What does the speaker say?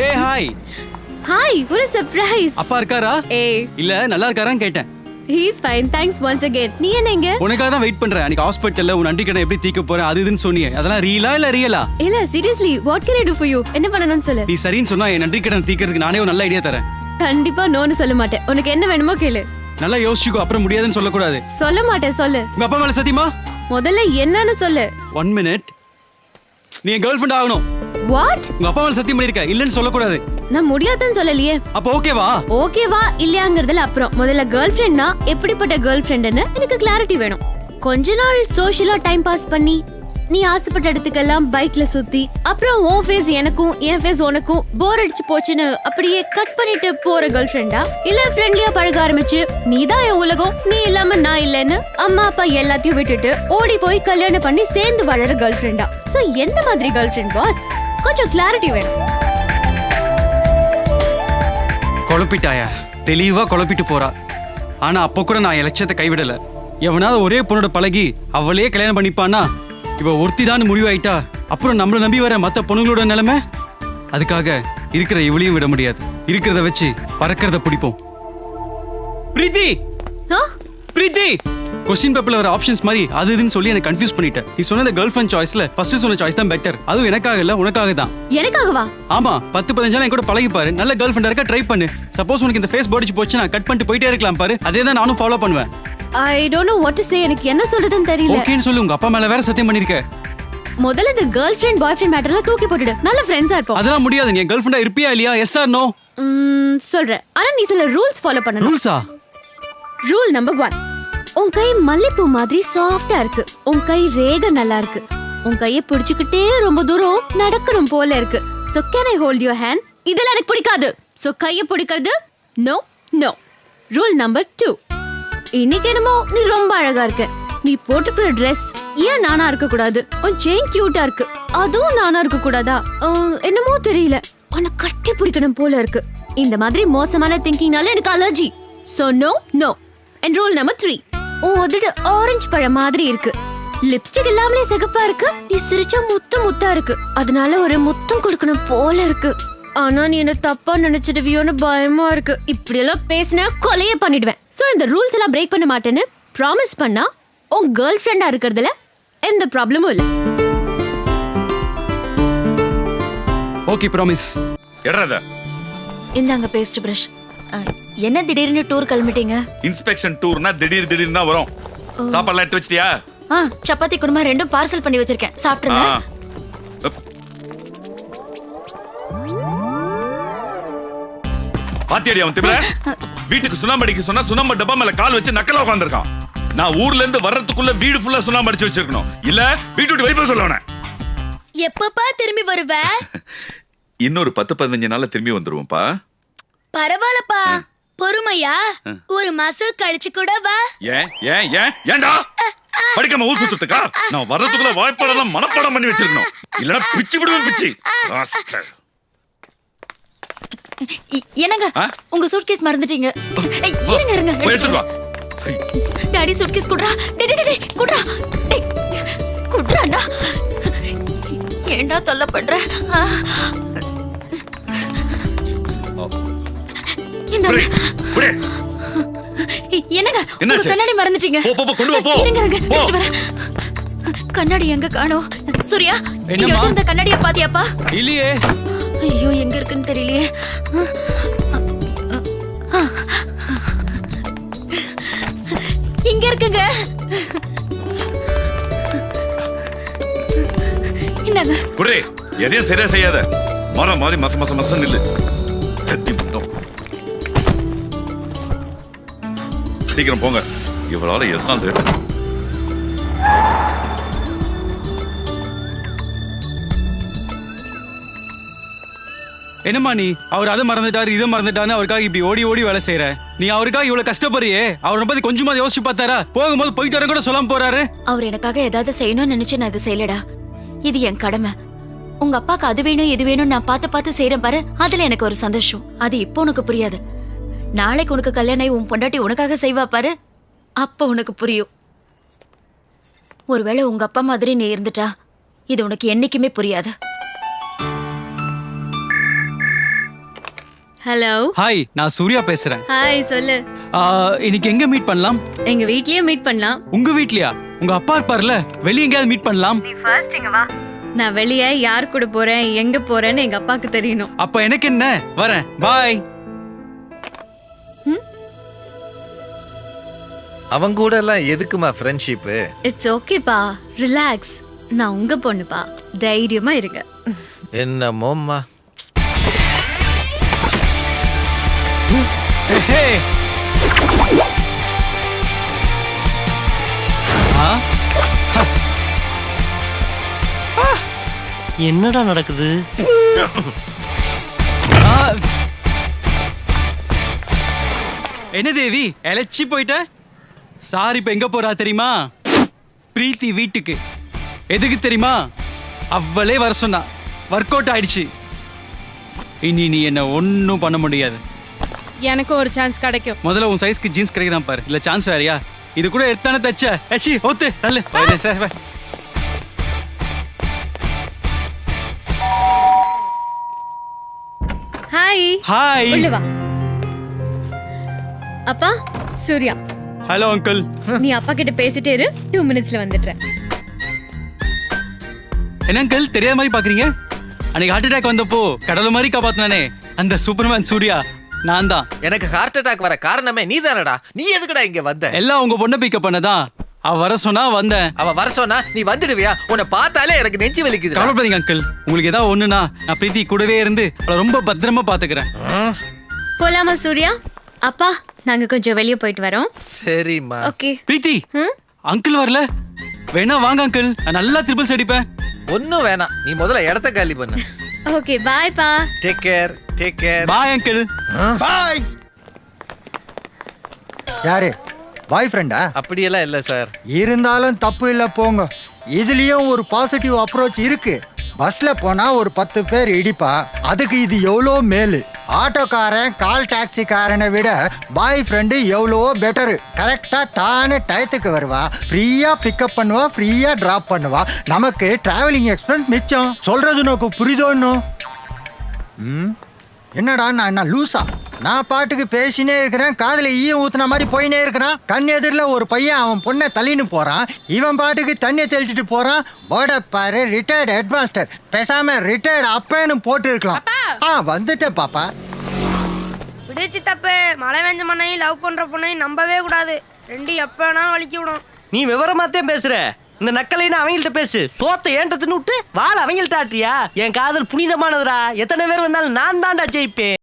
A hi. Hi, what a surprise. அப்பா இருக்காரா? ஏய், இல்ல நல்லா இருக்காரான்னு கேட்டேன். he is fine. Thanks once again. நீ என்னங்க? உனக்காக தான் வெயிட் பண்றேன். அன்னைக்கு ஹாஸ்பிடல்ல உன் நன்றி கடனை எப்படி தீக்க போறேன் அது இதுன்னு சொன்னியே. அதெல்லாம் ரியலா? இல்ல, seriously, what can I do for you? என்ன பண்ணணும்னு சொல்லு. நீ சரின்னு சொன்னா என் நன்றி கடன் தீக்கிறதுக்கு நானே ஒரு நல்ல ஐடியா தரேன். கண்டிப்பா நோன்னு சொல்ல மாட்டேன். உனக்கு என்ன வேணுமோ கேளு. நல்லா யோசிச்சுக்கோ, அப்புறம் முடியாதுன்னு சொல்லக்கூடாது. சொல்ல மாட்டேன், சொல்லு. உங்க அப்பா மேல சத்தியமா? முதல்ல என்னன்னு சொல்லு. 1 minute. நீ என் கேர்ள் ஃப்ரெண்ட் ஆகணும். What? உங்க அப்பா மேல சத்தியம் பண்ணிருக்க, இல்லன்னு சொல்லக்கூடாது. நான் முடியாதுன்னு சொல்லலையே. அப்ப ஓகேவா? ஓகேவா இல்லையாங்கிறதுல அப்புறம் முதல்ல கேர்ள் ஃப்ரெண்ட்னா எப்படிப்பட்ட கேர்ள் ஃப்ரெண்ட்னு எனக்கு கிளாரிட்டி வேணும். கொஞ்ச நாள் சோஷியலா டைம் பாஸ் பண்ணி நீ ஆசைப்பட்ட இடத்துக்கெல்லாம் பைக்ல சுத்தி அப்புறம் உன் ஃபேஸ் எனக்கும் என் ஃபேஸ் உனக்கும் போர் அடிச்சு போச்சுன்னு அப்படியே கட் பண்ணிட்டு போற கேர்ள் ஃப்ரெண்டா, இல்ல ஃப்ரெண்ட்லியா பழக ஆரம்பிச்சு நீதான் என் உலகம் நீ இல்லாம நான் இல்லன்னு அம்மா அப்பா எல்லாத்தையும் விட்டுட்டு ஓடி போய் கல்யாணம் பண்ணி சேர்ந்து வாழற கேர்ள் ஃப்ரெண்டா? சோ எந்த மாதிரி கேர்ள் ஃப்ரெண்ட் பாஸ்? கொஞ்சம் கிளாரிட்டி வேணும். குழப்பிட்டாயா? தெளிவா குழப்பிட்டு போறா. ஆனா அப்போ கூட நான் என் லட்சியத்தை கைவிடல. எவனாவது ஒரே பொண்ணோட பழகி அவளே கல்யாணம் பண்ணிப்பானா? இவ ஒருத்திதான் முடிவாயிட்டா அப்புறம் நம்மள நம்பி வர மத்த பொண்ணுங்களோட நிலைமை? அதுக்காக இருக்கிற இவளையும் விட முடியாது. இருக்கிறத வச்சு பறக்கிறத பிடிப்போம். பிரீத்தி, பிரீத்தி, கொஸ்டின் பேப்பர்ல வர ஆப்ஷன்ஸ் மாதிரி அது இதுன்னு சொல்லி எனக்கு கன்ஃபியூஸ் பண்ணிட்டேன். நீ சொன்ன கேர்ள் ஃப்ரெண்ட் சாய்ஸ்ல ஃபர்ஸ்ட் சொன்ன சாய்ஸ் தான் பெட்டர். அதுவும் எனக்காக இல்ல, உனக்காக தான். எனக்காகவா? ஆமா, 10-15 நாள் என் கூட பழகி பாரு. நல்ல கேர்ள் ஃப்ரெண்டா இருக்க ட்ரை பண்ணு. சப்போஸ் உனக்கு இந்த ஃபேஸ் போடிச்சு போச்சு நான் கட் பண்ணிட்டு போயிட்டே இருக்கலாம் பாரு. அதே தான் நானும் ஃபாலோ பண்ணுவேன். I don't know what to say. எனக்கு என்ன சொல்றதுன்னு தெரியல. ஓகேன்னு சொல்லு. உங்க அப்பா மேல வேற சத்தியம் பண்ணிருக்க. முதல்ல இந்த கேர்ள் ஃப்ரெண்ட் பாய் ஃப்ரெண்ட் மேட்டர்ல தூக்கி போட்டுடு. நல்ல ஃப்ரெண்ட்ஸா இருப்போம். அதெல்லாம் முடியாது. நீ கேர்ள் ஃப்ரெண்டா இருப்பியா இல்லையா? Yes or no? சொல்றேன். ஆனா நீ சில ரூல்ஸ் ஃபாலோ பண்ணணும். ரூல்ஸா? Rule number 1. உன் கை மல்லிப்பூ மாதிரி சாஃப்ட்டா இருக்கு. உன் கை ரேக நல்லா இருக்கு. உன் கையை பிடிச்சுக்கிட்டே ரொம்ப தூரம் நடக்கணும் போல இருக்கு. So can I hold your hand? இதெல்லாம் எனக்கு பிடிக்காது. So கையை பிடிக்கிறது நோ நோ. Rule number 2. இன்னைக்கு என்னமோ நீ ரொம்ப அழகா இருக்க. நீ போட்டுக்கிற ட்ரெஸ் ஏன் நானா இருக்க கூடாது? உன் செயின் கியூட்டா இருக்கு, அதுவும் நானா இருக்க கூடாதா? என்னமோ தெரியல, உன்னை கட்டி பிடிக்கணும் போல இருக்கு. இந்த மாதிரி மோசமான திங்கிங்னால எனக்கு allergy. So no no. And rule number 3. உன் உதடு ஆரஞ்சு பழம் மாதிரி இருக்கு. லிப்ஸ்டிக் இல்லாமலே சிகப்பா இருக்கு. நீ சிரிச்சா முத்தா இருக்கு. அதனால ஒரு முத்தம் கொடுக்கணும் போல இருக்கு. ஆனா நீ என்ன தப்பா நினைச்சிடுவியோன்னு பயமா இருக்கு. இப்படி எல்லாம் பேசினா கொலையே பண்ணிடுவேன். சோ இந்த ரூல்ஸ் எல்லாம் பிரேக் பண்ண மாட்டேன்னு ப்ராமிஸ் பண்ணா உன் கேர்ள் ஃப்ரெண்டா இருக்கிறதுல எந்த ப்ராப்ளமும் இல்ல. Okay, promise. எட்றத இந்தாங்க பேஸ்ட் பிரஷ். என்ன திடீர்னு டூர் கிளம்பிட்டீங்க? இன்ஸ்பெக்ஷன் டூர்னா திடீர்னு தான் வரும். சாப்பாடுலாம் எடுத்து வச்சிட்டியா? சப்பாத்தி குருமா ரெண்டும் பார்சல் பண்ணி வச்சிருக்கேன், சாப்பிடுங்க. பாத்தியாடி அவன் திமிர? வீட்டுக்கு சுண்ணாம்படிக்கு சொன்னா சுண்ணாம்பு டப்பா மேல கால் வச்சு நக்கலா உட்கார்ந்திருக்கான். நான் ஊர்ல இருந்து வர்றதுக்குள்ள வீடு ஃபுல்லா சுண்ணாம்பு அடிச்சு வச்சிருக்கணும். இல்ல வீட்டு விட்டு வெளிய போய் சொல்லவனே. எப்பப்பா திரும்பி வருவ? இன்னொரு 10-15 நாள்ல திரும்பி வந்துருவோம்ப்பா. பரவாயில்லப்பா, பொறுமையா ஒரு மாசம் கழிச்சு கூட வா. ஏன்டா படிக்காம ஊர் சுத்துக்கா? நான் வர்றதுக்குள்ள வாய்ப்பாடெல்லாம் மனப்பாடம் பண்ணி வச்சிருக்கணும். இல்லனா பிச்சு விடுவேன் பிச்சு. என்னங்க உங்க சூட்கேஸ் மறந்துட்டீங்க. இருங்க எடுத்து வா. டாடி சூட்கேஸ் குடுறா. டேய் குடுறா. டேய் குடுறாடா. ஏன்டா தொல்லை பண்ற? என்னங்க உங்க கண்ணாடி மறந்துட்டீங்க. போ கொண்டு வா போ. இருங்க கண்ணாடி எங்க காணோம்? சூர்யா, இங்க வச்சிருந்த கண்ணாடியை பாத்தியாப்பா? இல்லையே. ஐயோ, எங்க இருக்குன்னு தெரியலையே. இங்க இருக்குங்க. என்னங்க குரே, எதையும் சரியா செய்யாத. மரம் மாதிரி மச நில்லு. சீக்கிரம் போங்க. இவளால எல்லாம் தெரியும். என்னம்மா நீ அவர் அதை மறந்துட்டாரு இதை மறந்துட்டான்னு அவருக்காக இப்படி ஓடி வேலை செய்யற? நீ அவருக்காக இவ்வளவு கஷ்டப்படுறியே, அவரை பத்தி கொஞ்சமா யோசிச்சு பார்த்தாரா? போகும்போது போயிட்டு வர கூட சொல்லாம போறாரு. அவர் எனக்காக ஏதாவது செய்யணும்னு நினைச்சு நான் இதை செய்யலடா. இது என் கடமை. உங்க அப்பாக்கு அது வேணும் இது வேணும் நான் பார்த்து செய்யறேன் பாரு, அதுல எனக்கு ஒரு சந்தோஷம். அது இப்போ உனக்கு புரியாது. நாளைக்கு உனக்கு கல்யாணம் உன் பொண்டாட்டி உனக்காக செய்வா பாரு, அப்ப உனக்கு புரியும். ஒருவேளை உங்க அப்பா மாதிரி நீ இருந்துட்டா இது உனக்கு என்னைக்குமே புரியாது. ஹலோ. ஹாய், நான் சூர்யா பேசுறேன். ஹாய், சொல்லு. இன்னைக்கு எங்க மீட் பண்ணலாம்? எங்க வீட்லயே மீட் பண்ணலாம். உங்க வீட்லயா? உங்க அப்பா இருப்பார்ல, வெளிய எங்கயாவது மீட் பண்ணலாம். நான் வெளியே யார் கூட போறேன், எங்க போறேன்னு எங்க அப்பாக்கு தெரியணும். அப்ப எனக்கு என்ன, வரேன். பாய். அவங்க கூட எல்லாம் எதுக்குமா ஃப்ரெண்ட்ஷிப்? இட்ஸ் ஓகேப்பா, ரிலாக்ஸ். நான் உங்க பொண்ணுப்பா, தைரியமா இருங்க. என்னமோம்மா. ஹே. என்னடா நடக்குது? என்ன தேவி, எலச்சி போயிட்ட? சாரி, இப்ப எங்க போறா தெரியுமா? பிரீத்தி வீட்டுக்கு. எதுக்கு தெரியுமா? அவளே வர சொன்னா. ஒர்க் அவுட் ஆயிடுச்சு. இனி நீ என்ன ஒன்னும் பண்ண முடியாது. எனக்கு ஒரு சான்ஸ் கிடைக்கும். முதல்ல உன் சைஸ்க்கு ஜீன்ஸ் கிடைக்குதான் பாரு. இல்ல சான்ஸ் வேறையா? இது கூட எடுத்தானே தச்ச. ஏச்சி ஓத்து தள்ளு. ஹாய். ஹாய். உள்ள வா. அப்பா, சூர்யா. Hello uncle. நீ அப்பா கிட்ட பேசிட்டே இரு, 2 மினிட்ஸ்ல வந்துடுறேன். என்ன அங்கிள் தெரியாத மாதிரி பாக்குறீங்க? அன்னைக்கு ஹார்ட் அட்டாக் வந்தப்போ கடவுள் மாதிரி காப்பாத்தினானே அந்த சூப்பர்மேன் சூர்யா நான் தான். எனக்கு ஹார்ட் அட்டாக் வர காரணமே நீ தானடா. நீ எதுக்குடா இங்க வந்த? எல்லாம் உங்க பொண்ணை பிக்கப் பண்ணதான். அவ வர சொன்னா வந்தேன். அவ வர சொன்னா நீ வந்துடுவியா? உன்னை பார்த்தாலே எனக்கு நெஞ்சு வலிக்குது. கவலைப்படாதீங்க அங்கிள். உங்களுக்கு ஏதாவது ஒண்ணுனா நான் பிரீத்தி கூடவே இருந்து அவளை ரொம்ப பத்திரமா பாத்துக்கிறேன். போலாமா சூர்யா? அப்பா, நாங்க கொஞ்சம் வெளியே போயிட்டு வரோம். சரிம்மா. ஓகே. பிரீத்தி, அங்கிள் வரல. வேணா வாங்க அங்கிள், நான் நல்லா ட்ரிபிள்ஸ் அடிப்பேன். ஒன்னும் வேணாம், நீ முதல்ல இடத்த காலி பண்ணு. ஓகே, பாய் பா. Take care, take care. Bye uncle. Bye. யாரு பாய் ஃப்ரெண்டா? அப்படியெல்லாம் இல்ல சார். இருந்தாலும் தப்பு இல்லை, போங்க. இதுலயும் ஒரு பாசிட்டிவ் அப்ரோச் இருக்கு. பஸ்ல போனா ஒரு 10 பேர் இடிப்பா, அதுக்கு இது எவ்வளோ மேலு. ஆட்டோக்காரன் கால் டாக்ஸிக்காரனை விட பாய் ஃப்ரெண்டு எவ்வளவோ பெட்டரு. கரெக்டா டான்னு டயத்துக்கு வருவா, ஃப்ரீயா பிக்கப் பண்ணுவா, ஃப்ரீயா டிராப் பண்ணுவா. நமக்கு டிராவலிங் எக்ஸ்பென்ஸ் மிச்சம். சொல்றது நோக்கு புரிதோன்னு. என்னடா நான் என்ன லூசா? நான் பாட்டுக்கு பேசினே இருக்கிறேன், காதுல ஈயம் ஊத்துன மாதிரி போயினே இருக்கிறான். கண் எதிரில் ஒரு பையன் அவன் பொண்ணை தள்ளின்னு போறான், இவன் பாட்டுக்கு தண்ணி தெளிச்சிட்டு போறான். போர்டை பாரு, ரிட்டையர்டு ஹெட்மாஸ்டர். பேசாம ரிட்டையர்டு அப்பேன்னு போட்டு இருக்கலாம். வந்துட்டேன் பாப்பா. விடுச்சு தப்பு. மழை வெஞ்ச மண்ணையும் லவ் பண்ற பொண்ணையும் நம்பவே கூடாது. ரெண்டு எப்ப வேணாலும் வலிக்கி விடும். நீ விவரமாத்தே பேசுற. இந்த நக்கலைன்னு அவங்கள்ட்ட பேசு. சோத்த ஏன்ட்ட தின்னு விட்டு வாழ அவங்கள்ட்ட ஆட்டியா? என் காதல் புனிதமானதுடா. எத்தனை பேர் வந்தாலும் நான் தான்டா ஜெயிப்பேன்.